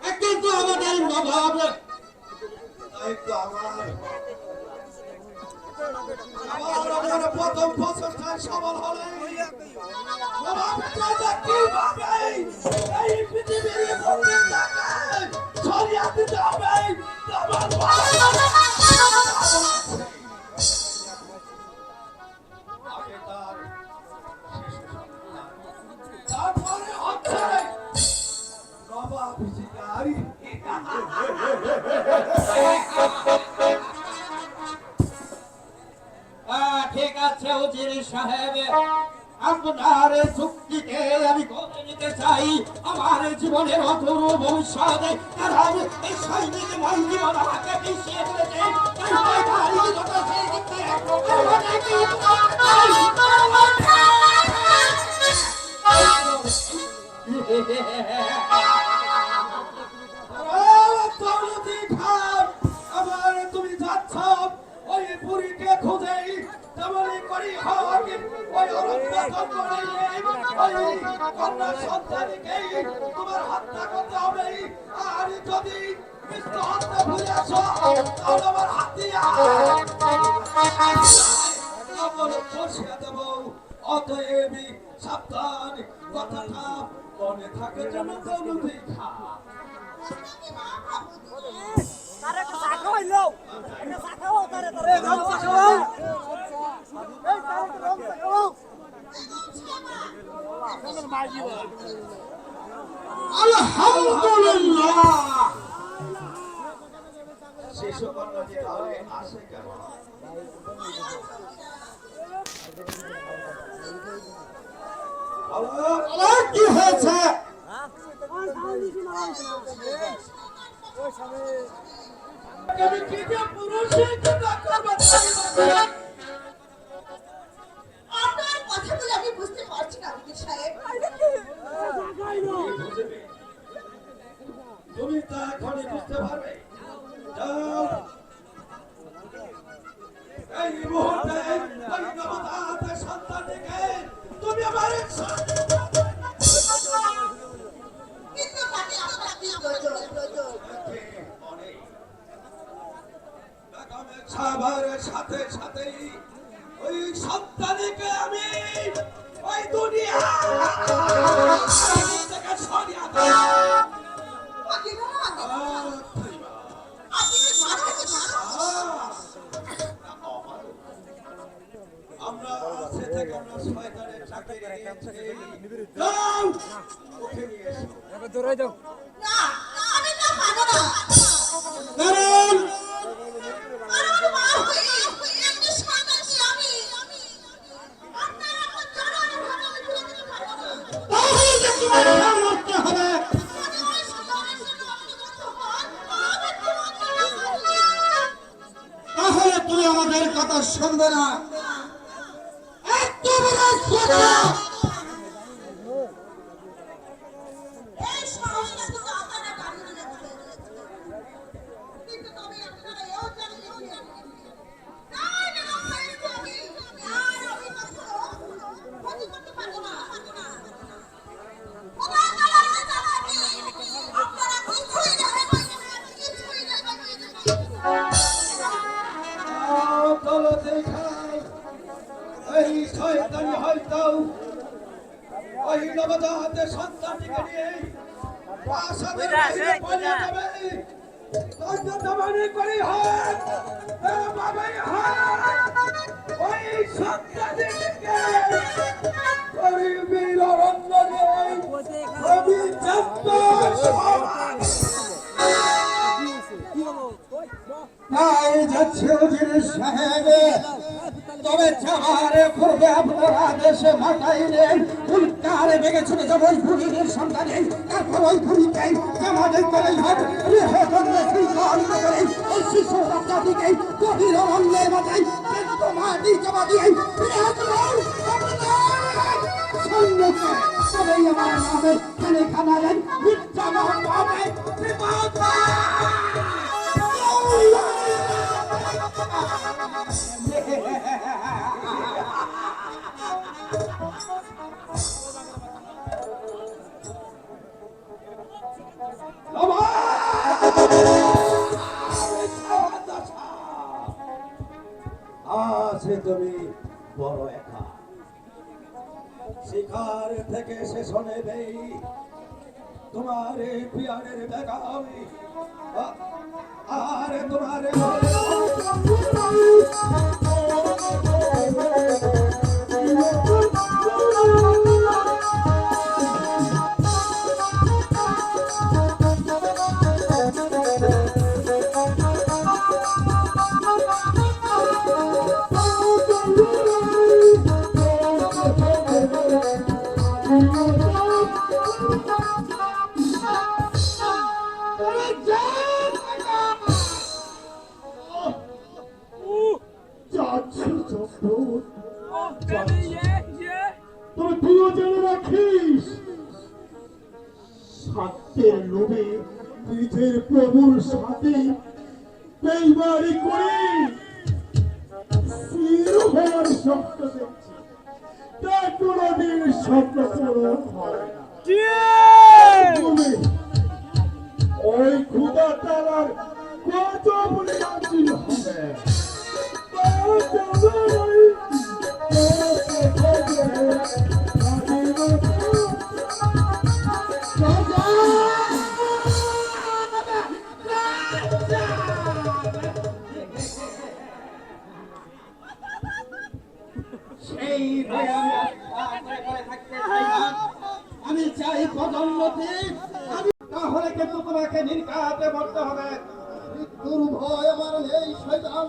একদিন তো আমাদের নবাব তাই তো আমার প্রথম বছরটায় সবল হলে এই পৃথিবীর বুকে তাকে ছড়িয়ে দিতে হবে তারপরে হচ্ছে নবাব শিকারী। ঠিক আছে উজির সাহেব, আপনার চুক্তিকে আমি করে নিতে চাই। আমার জীবনের অধুর ভবিষ্যৎ কারণ এই সৈনিক মন জীবন আমাকে পিছিয়ে ফেলেছে। আমার তুমি যাচ্ছ ওই বুড়িকে খুঁজে তেমনি করি হোক ওই কন্যা সন্তানকে তোমার হত্যা করতে হবে। আর যদি মৃত্যু হত্যা ভুলে আসো তাহলে আমার বসিয়ে দেব। অতএব সাবধান, কথাটা মনে থাকে যেন দৌলতি খা। আলহামদুলিল্লাহ, শিশু কন্যাটি তাহলে আসে কেন? কি হয়েছে? আপনার কথাগুলো আমি বুঝতে পারছি না সাহেব। তুমি তা এখনই বুঝতে পারবে। যাও, এই মুহূর্তে ওই নবজাত সন্তানটিকে তুমি আমার কিন্তু তাকে আপনার কি প্রয়োজন? খাবারের সাথে সাথেই ওই সন্তানকে আমি ওই দুনিয়া থেকে সরিয়ে দেব। আমরা সে থেকে আমরা শয়তানের চাকরি নিয়েছি। যাও, ওকে নিয়ে এসো। দৌড়াই দাও। না, আমি তা পারবো না। কারণ তাহলে তুমি আমাদের কথা শুনবে না। এই শয়তানি হয়তো ওই নবজাত সন্তানটিকে নিয়ে প্রাসাদের বাইরে পালিয়ে যাবে। করে হোক বাবাই ওই সন্তানটিকে গরিবের অরণ্যে অভিযুক্ত তাই যাচ্ছে উজির সাহেব। তবে যাওয়ার পূর্বে আপনারা দেশে মাতাইলেন উল্টার বেগে ছুটে যাবো ওই বুড়ির সন্তানে। তারপর ওই বুড়িকে আমাদের করে ওই শিশু বাচ্চাটিকে গভীর অরণ্যের মাথায় মাটি জমা দিয়ে সবাই আমার নামে খানে খানালেন মিথ্যা মহম্মদে বিপদ। শিকার থেকে শেষ নেবেই তোমার এই পিয়ারের বেগামি আর তোমার তবে তুইও জেনে রাখিস সত্যের লোভে নিজের প্রভুর সাথে বেইমানি করে স্থির হওয়ার স্বপ্ন দেখছি, তা কোনোদিন স্বপ্ন পূরণ হয় না। তুমি ওই ক্ষুধা তালার কত বলে হাজির হবে তা জানাই। সেই আমি চাই পদোন্নতি, আমি তাহলে কিন্তু তোমাকে নির্ঘাতে মরতে হবে। মৃত্যুর ভয় আমার নেই শয়তান,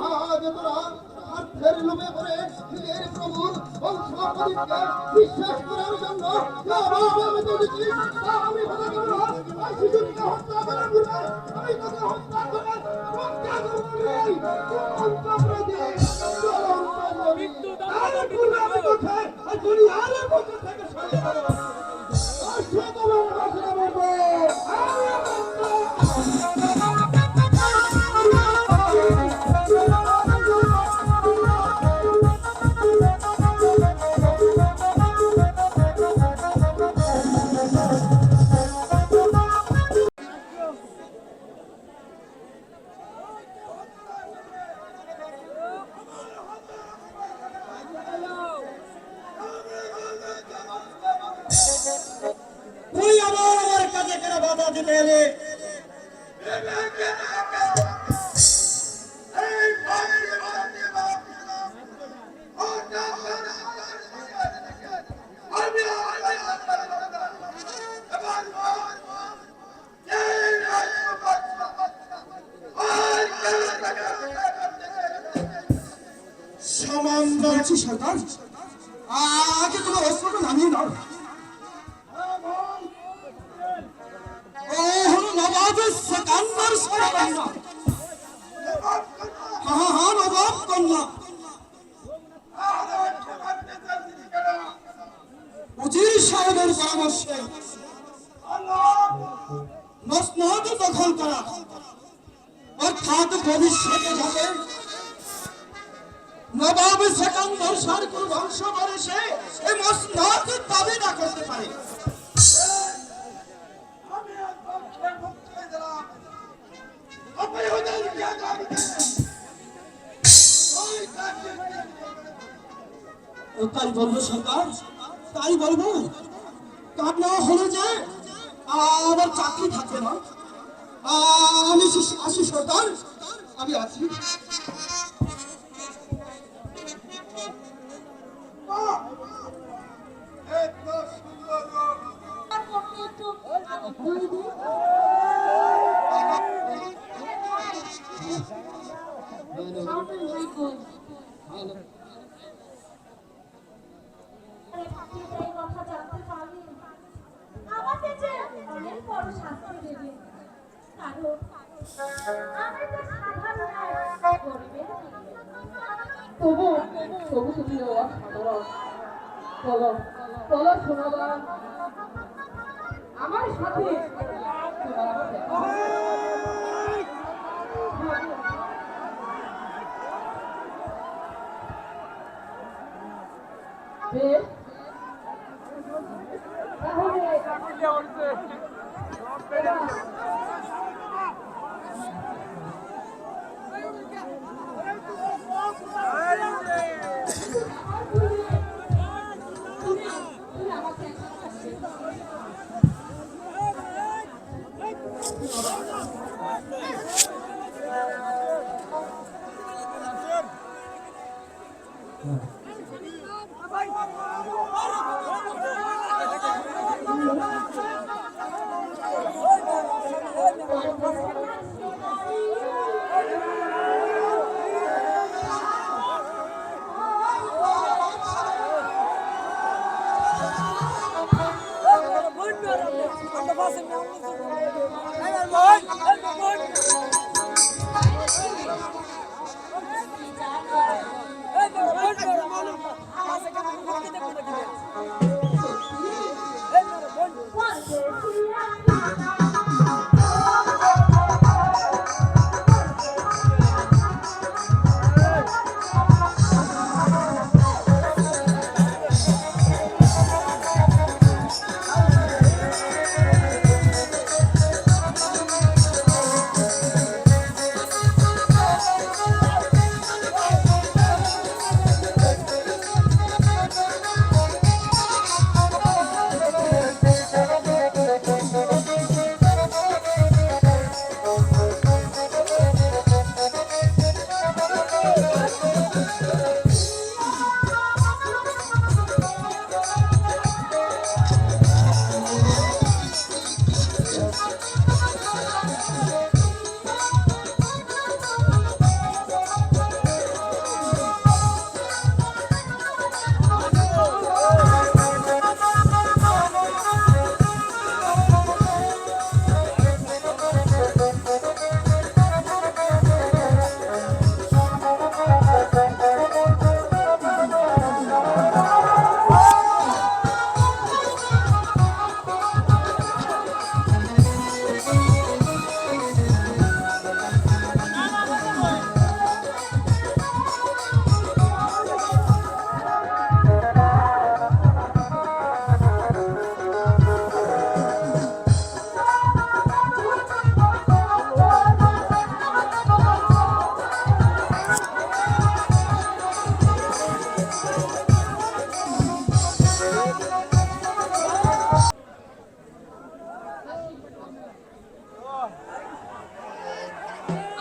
আজ তোরা স্বার্থের লোভে পড়ে নিজের প্রভুর বংশাবলীকে বিশ্বাস করার জন্য আমি বলেছি আমি হত্যা করব, ওই শিশুকে হত্যা করার পূর্বে আমি তোকে হত্যা করে রক্ষা করব। দুনিয়ার পক্ষ থেকে সরিয়ে দেবো। তুই আমার কাছে কেন বাধা দিতে এলে? সমান বলছি সরকার, আগে তোমার অস্ত্রটা নামিয়ে নাও। নবাবের সেকান্দার কন্যা, হ্যাঁ নবাব কন্যা, উজির সাহেবের পরামর্শে মসনদ দখল করা, অর্থাৎ ভবিষ্যতে যাবে নবাব সেকান্দার শাহর কোন বংশ বারিশে এই মসনদ দাবি না করতে পারে। তাই বলবো সরকার, তাই বলবো, কার না হলে যে আমার চাকরি থাকবে না। আমি আসি সরকার, আমি আছি। কথা জানতে পারলে আমাকে যে অনেক বড় শাস্তি দেবে, কারণ আমি তো সাধারণ গরিবের তবু তুমি অসাধারণ। চলো চলো শোনাবা আমার সাথে বেশ,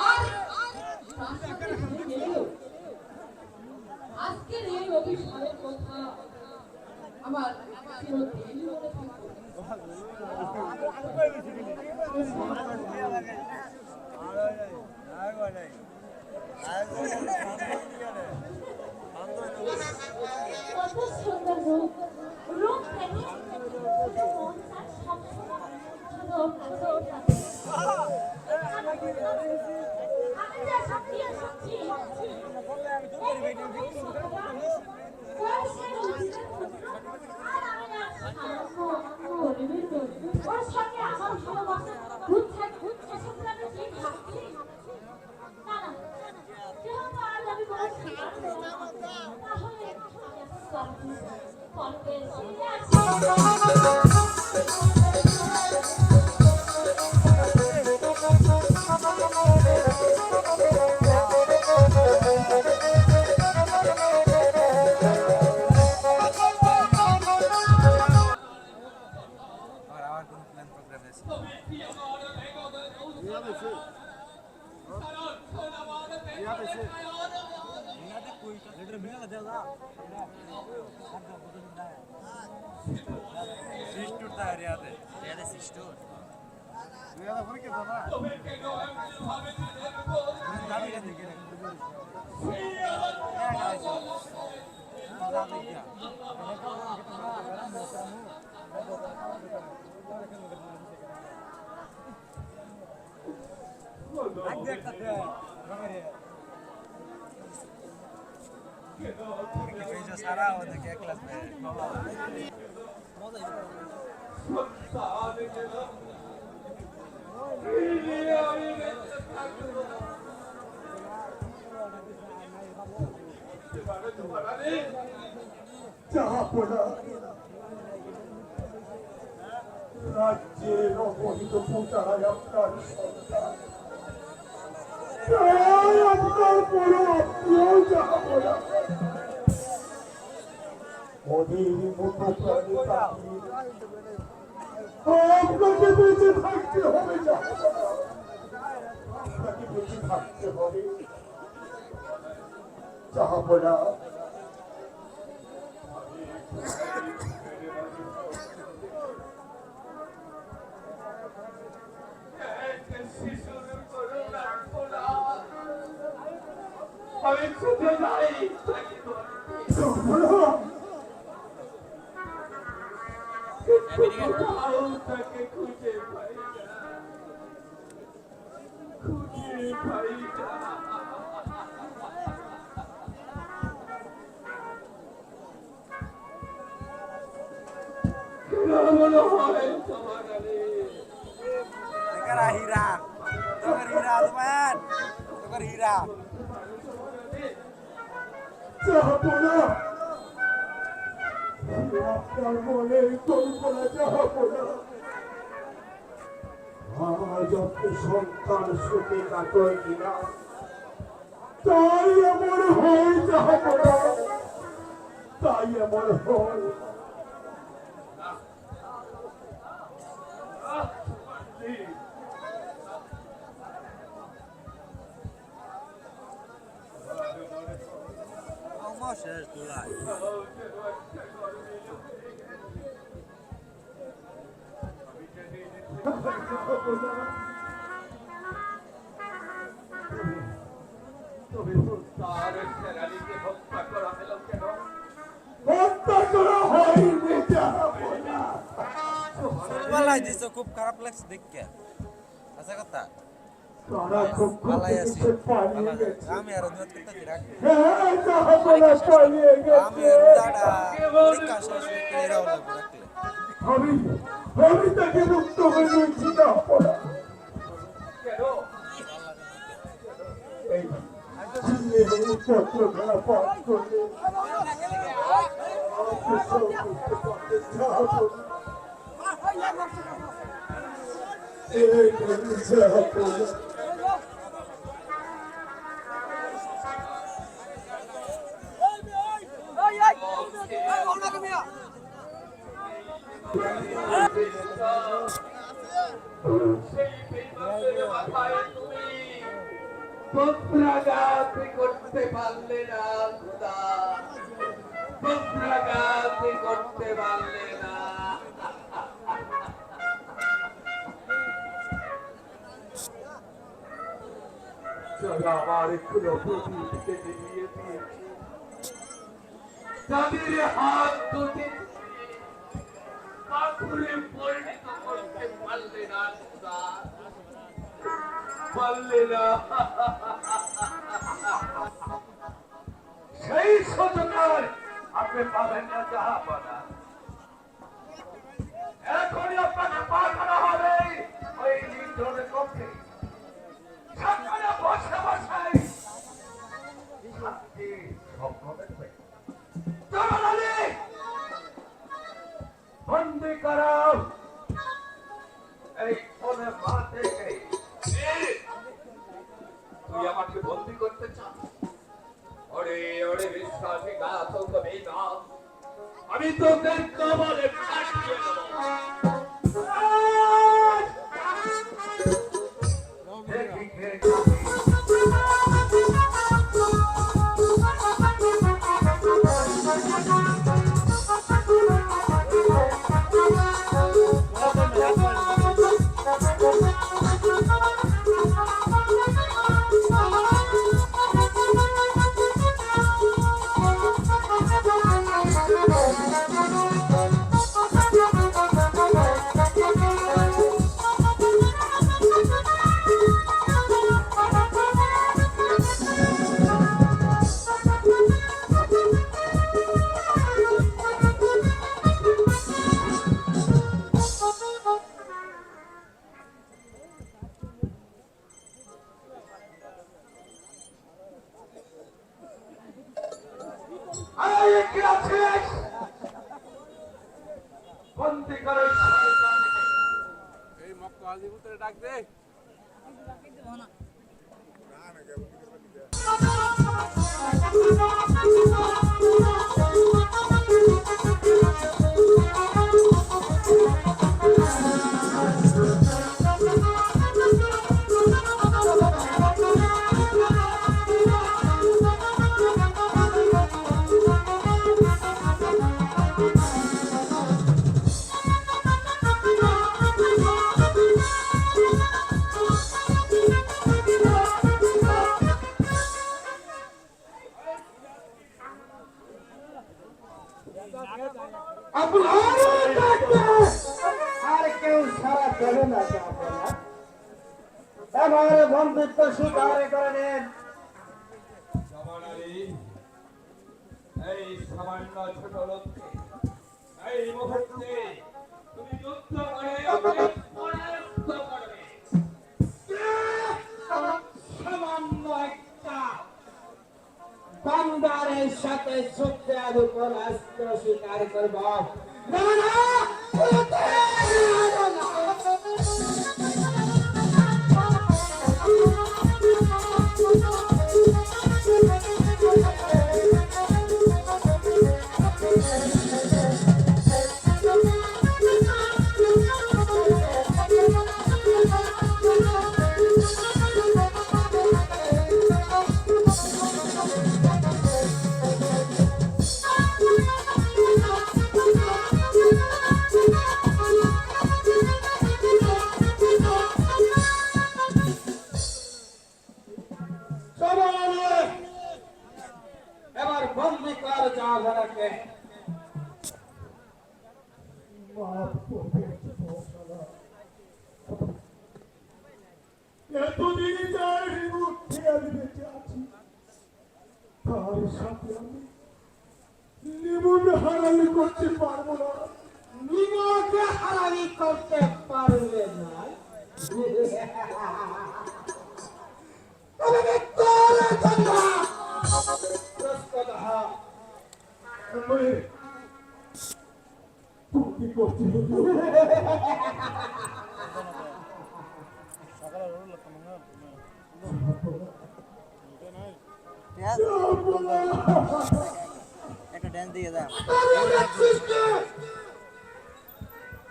আর প্রাসাদে ফিরে গেলেও আজকের এই অভিশাপের কথা আমার চিরদিন মনে থাকবে। কত সুন্দর রূপ রূপ দেখে মন চায় সবসময় শুধু ওর কাছেই থাকে। আমি যা সত্যি সত্যি ওর সঙ্গে আমার ভালোবাসা ভূত থাকে এসব আমি কি ভাবছি না না যেহেতু আজ আমি কোনো সিদ্ধান্ত তাহলে আমি কলকে ফিরে জাহাপনা রাজ্যের অবহিত প্রজারাই আপনার সন্তান, তারাই আপনার বড় আত্মীয় জাহাপনা। ওদের মতো প্রাণী পাখি আপনাকে বেঁচে থাকতে হবে জাহাপনা, আপনাকে বেঁচে থাকতে হবে জাহাপনা। শিশুর করুণা খোলা আমি ছুটে যাই তাকে খুঁজে পাই না খুঁজে পাই না মনে হয় তোমার Hira, tukar hira teman, tukar hira. যাবো না আপনার মনে কল্পনা যাবো না আজ আপনি সন্তান সুখে কাটয় কিনা তাই এমন হয় যাবো না তাই এমন হয় Almost as July. তবে তার সেনানিকে হত্যা করা হলো কেন হত্যা করা হয়নি যাবো না Balai di cukup karap lex dikya. Asa kata? তারা খুব Balai asin. পালিয়ে গেছে Kami harus buat kita tidak. হ্যাঁ যাবো না পালিয়ে Kami গেছে harus ada. Mereka sesuai kira udah buat. আমি আমি তাকে মুক্ত হয়ে গেছি যাবো না এই ছেলে পত্র খেলা পাঠ করলে পুত্রাঘাত করতে পারলে না খোদা পুত্রাঘাত করতে পারলে না যারা আমার এখনো প্রদীপকে নিয়ে দিয়েছে তাদের হাত দুটি পাথরে পরিণত করতে পারলে না খোদা পারলে না সেই সচেতন আপনি পাবেন না যাহা পানা এখনই আপনাকে পাঠানো হবে ওই নির্জনের কক্ষে সেখানে বসে বসে শান্তি স্বপ্ন দেখবে বন্দি করাও এই ফোনে মা থেকে তুই আমাকে বন্দি করতে চাস ওরে ওরে বিশ্বাসীঘাতক বেদাস আমি তোদের কবলে পাঠিয়ে দেবো দেখি কে বন্দি করে এই মক্কা হাজিপুরে ডাক দে আপনার ডাকে আর কেউ সারা দেবে না আপনারা আমার বন্ধুত্ব স্বীকার করে নেন। সমানালী, এই সামান্য ছোট লোককে এই মুহূর্তে তুমি যুদ্ধ করে ওকে পরাস্ত করবে। সামান্য একটা বান্দারের সাথে যুদ্ধের উপর অস্ত্র স্বীকার করব না না হতে পারে না। এবার বন্দি কর জাহাজরাকে। মাফ করবে মশালা। এতদিন যার মুখে আমি বেঁচে আছি তার সাথে আমি নিমন হারামি করতে পারবো না। নিমকে হারামি করতে পারবে না তবে তোর জন্য প্রস্তুত হ। আমি তুমি করতে একটা ড্যান্স দিয়ে দাও।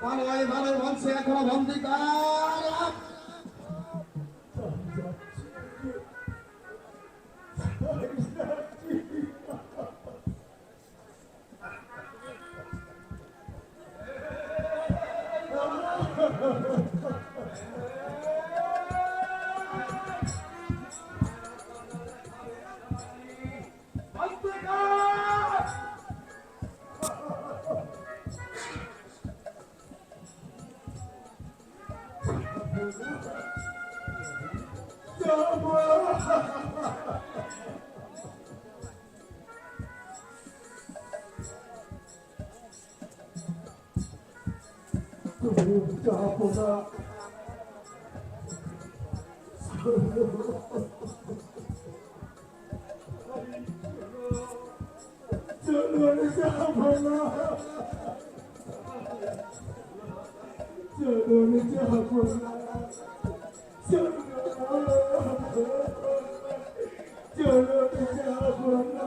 ভালোই ভালো বলছে এখনো বন্দি কর। যাবো না। চলো যাবো না। চলো যাবো না। চলো যাবো না। চলো চলো যাবো না।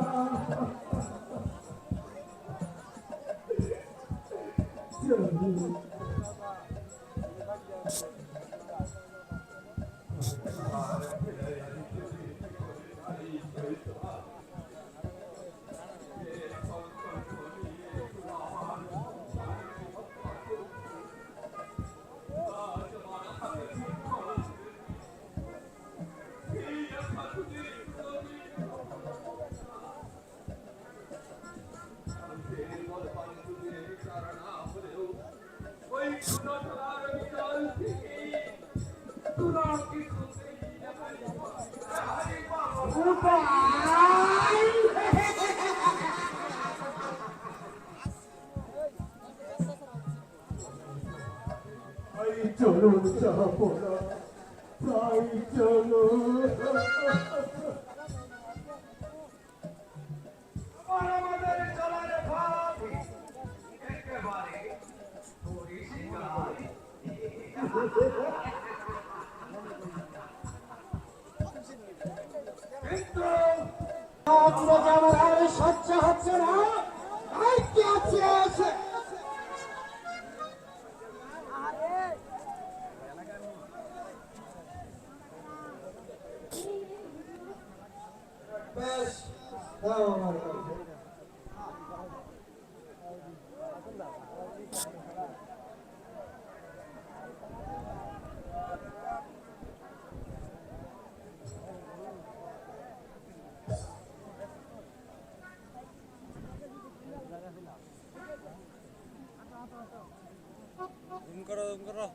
তাই চলো। আমাদের চলার ভাব একেবারে পরিষ্কার। কিন্তু আমার আর সহ্য হচ্ছে না। তাই কি আছে বেশ দাও আমার কাছে। করো করো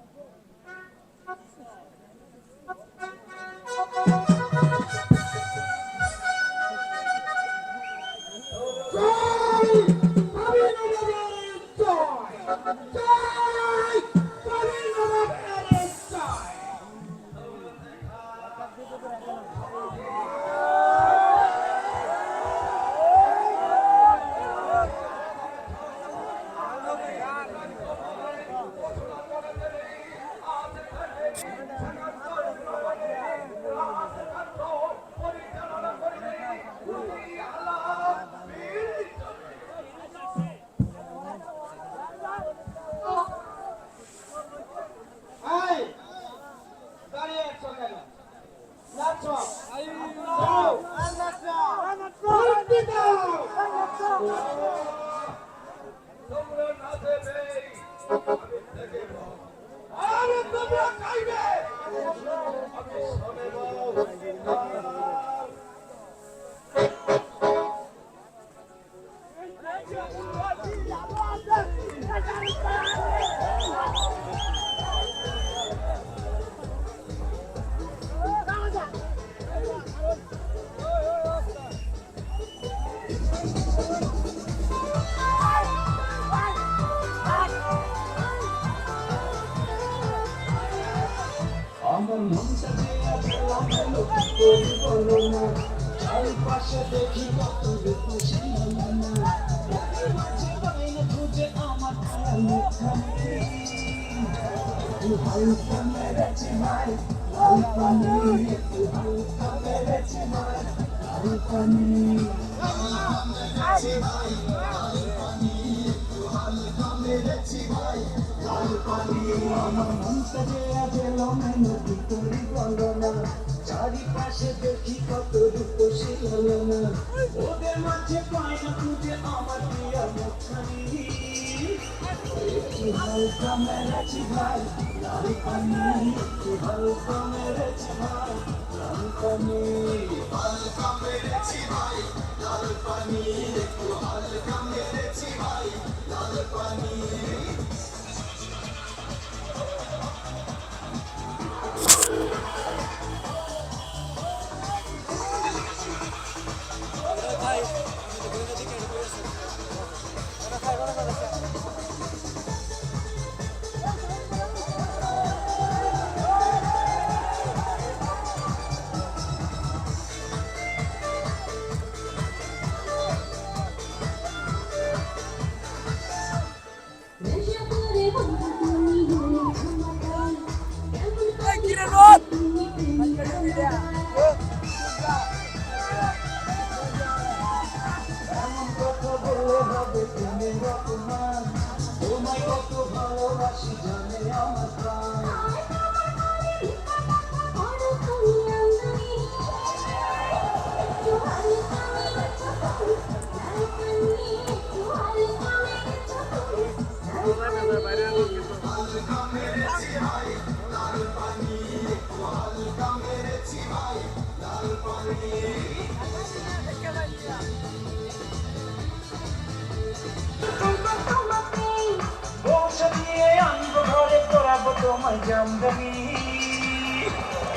এই দাঁড়িয়ে আছো কেন? নাচো। যাও। ভর্তি দাও। তোমরা না দেবে আমি দেখব আরে তোমরা খাইবে। আমি শোনেব আমার মনটা যে আজ লাগালো কি করি বলো না, চারপাশে দেখি কত খুশি হলো না, বুকের মাঝে পাই না খুঁজে আমার ছায়া মুখখানি, একটু হালকা মেরেছে ভাই লাল পানি, একটু হালকা মেরেছে ভাই লাল পানি, আমার মনটা যে আজ এলোমেলো কি করি বলো না, চারিপাশে দেখি কত রূপসী হলো না, ওদের মাঝে পাই না খুঁজে আমার প্রিয় মুখখানি, একটু হালকা মেরেছি ভাই লাল পানি, একটু হালকা মেরেছি ভাই লাল পানি, হালকা মেরেছি ভাই লাল পানি, একটু হালকা মেরেছি ভাই লাল পানি। নেশা করে বন্ধু তুমি হলে ক্ষমতায়, কেমন করে কিরে রোদ তুমি প্রেমে এমন কথা বললে হবে প্রেমের অপমান, তোমায় কত ভালোবাসি জানে আমার প্রাণ, বড় তুমি আমদানি, একটু হালকা মেরেছো তুমি, লাল পানি, একটু হালকা মেরেছো তুমি, লাল পানি। হালকা মেরেছি ভাই লাল পানি, একটু হালকা মেরেছি ভাই লাল পানি। বংশা দিয়ে আনবো ঘরে করাবো তোমায় জামদানি,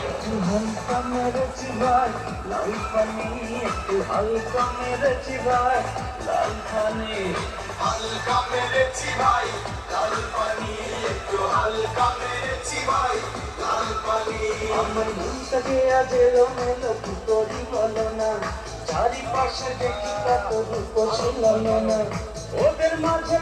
একটু হালকা মেরেছি ভাই লাল পানি, একটু হালকা মেরেছি ভাই লাল পানি, হালকা মেরেছি ভাই লাল পানি, একটু হালকা মেরেছি ভাই লাল পানি। আমার মনটা যে আজ এলোমেলো কি করি বলো না, চারিপাশে দেখি কত রূপসী হলো না, ওদের মাঝে